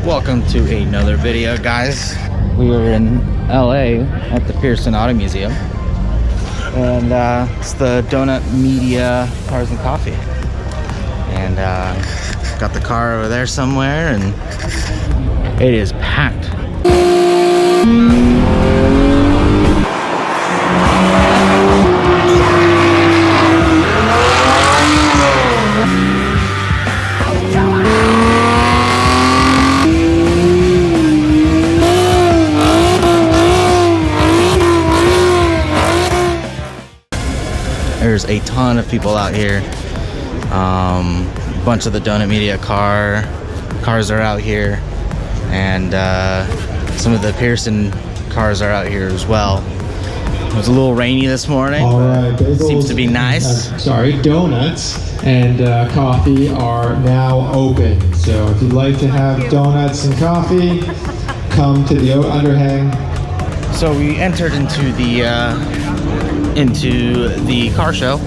Welcome to another video, guys. We are in LA at the Petersen Auto Museum, and it's the Donut Media Cars and Coffee, and got the car over there somewhere, and it is packed. There's a ton of people out here. A bunch of the Donut Media cars are out here, and some of the Petersen cars are out here as well. It was a little rainy this morning. All right, bagels, seems to be nice. Donuts and coffee are now open. So if you'd like to have donuts and coffee, come to the underhang. So we entered into the car show.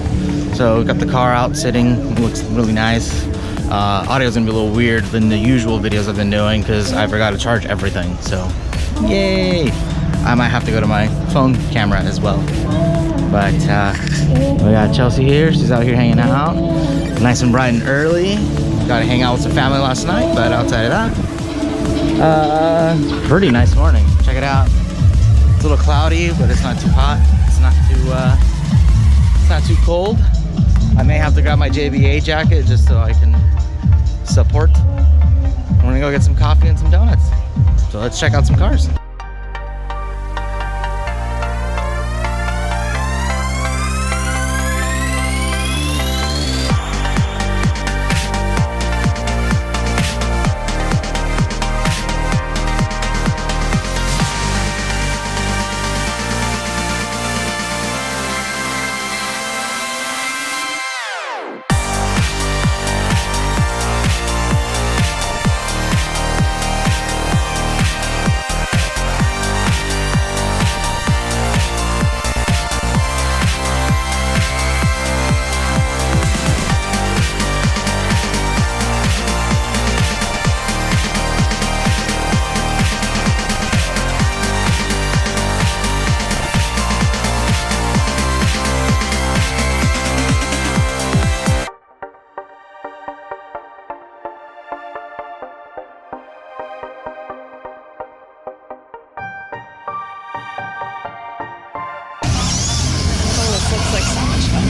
So we got the car out sitting, looks really nice. Audio's gonna be a little weird than the usual videos I've been doing because I forgot to charge everything. So yay! I might have to go to my phone camera as well. But we got Chelsea here. She's out here hanging out, nice and bright and early. Got to hang out with some family last night, but outside of that, pretty nice morning. Check it out. It's a little cloudy, but it's not too hot. It's not too cold. I may have to grab my JBA jacket just so I can support. I'm gonna go get some coffee and some donuts. So let's check out some cars. Looks like so much fun.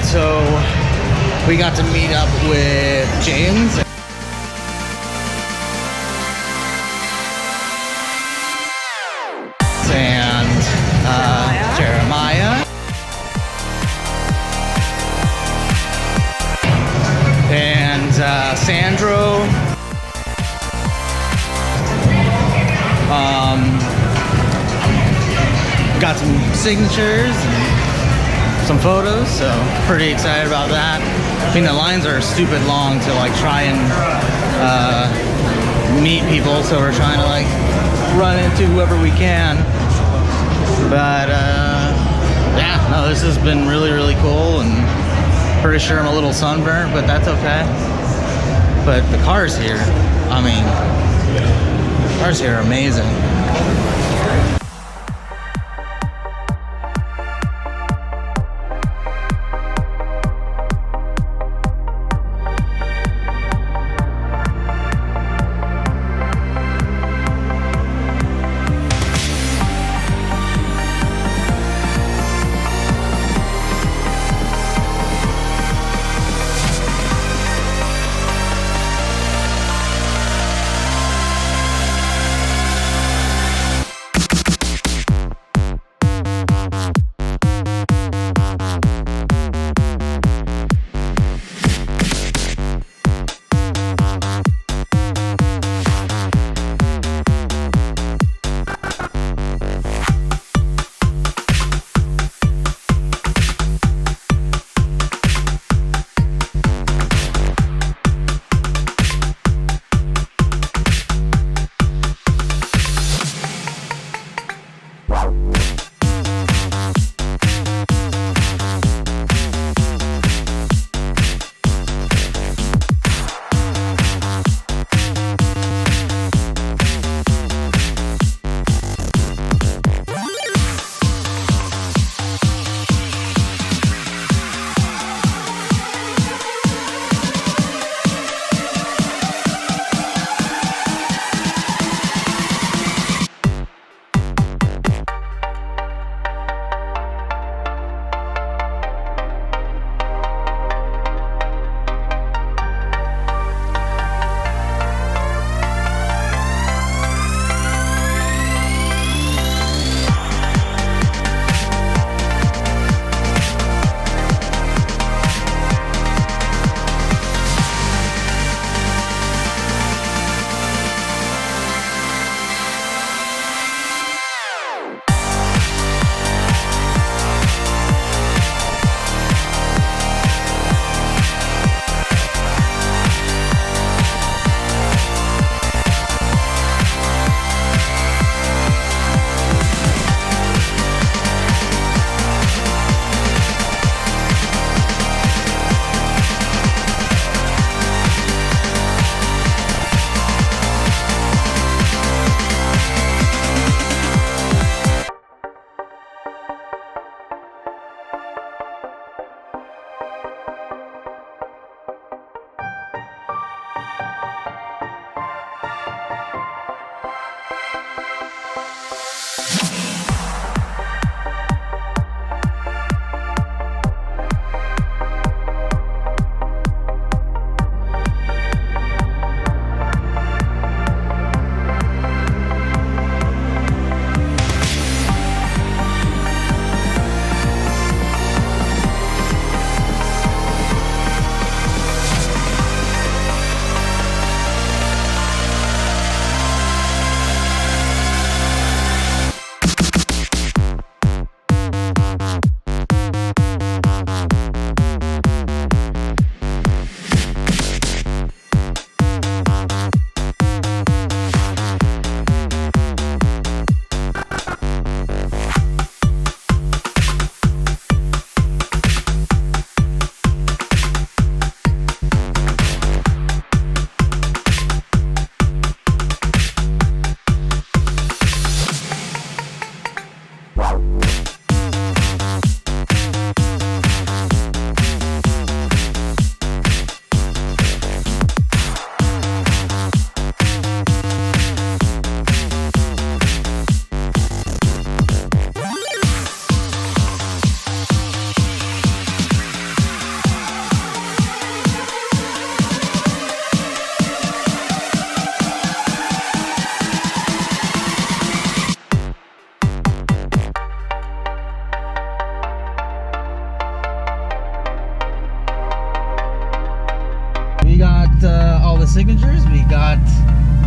So we got to meet up with James and Jeremiah. Sandro. Got some signatures and some photos, so pretty excited about that. I mean, the lines are stupid long to like try and meet people, so we're trying to like run into whoever we can. But yeah, no, this has been really, really cool, and pretty sure I'm a little sunburnt, but that's okay. But the cars here, I mean, the cars here are amazing.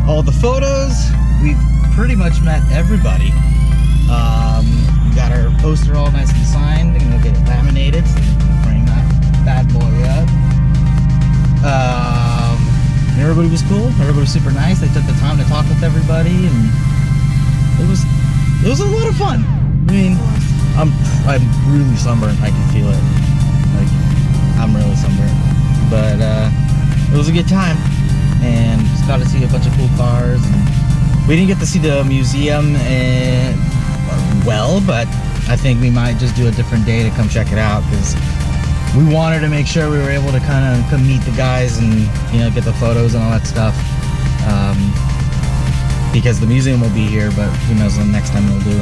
all the photos. We've pretty much met everybody. We got our poster all nice and signed, and we'll get it laminated so we can frame that bad boy up. Everybody was cool. Everybody was super nice. They took the time to talk with everybody, and it was a lot of fun. I mean, I'm really sunburned. I can feel it. Like, I'm really sunburned. But it was a good time, and just got to see a bunch of cool cars. And we didn't get to see the museum well, but I think we might just do a different day to come check it out, because we wanted to make sure we were able to kind of come meet the guys and, you know, get the photos and all that stuff. Because the museum will be here, but who knows, the next time we'll do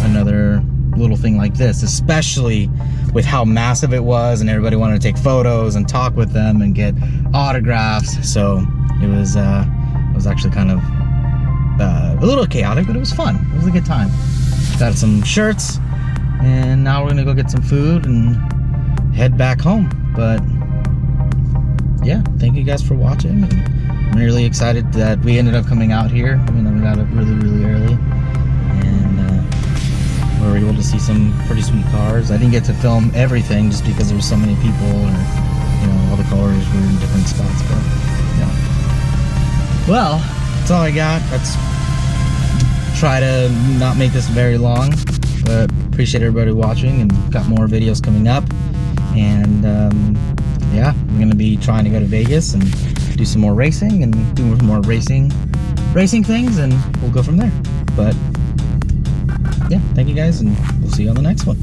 another little thing like this, especially with how massive it was, and everybody wanted to take photos and talk with them and get autographs. So it was actually kind of a little chaotic, but it was fun. It was a good time. Got some shirts, and now we're gonna go get some food and head back home. But yeah, thank you guys for watching. I'm really excited that we ended up coming out here. I mean, we got up really, really early, and we were able to see some pretty sweet cars. I didn't get to film everything just because there were so many people, or, you know, all the cars were in different spots. But yeah, well, that's all I got. Let's try to not make this very long, but appreciate everybody watching, and got more videos coming up. And yeah, I'm gonna be trying to go to Vegas and do some more racing and do more racing things, and we'll go from there. But yeah, thank you guys, and we'll see you on the next one.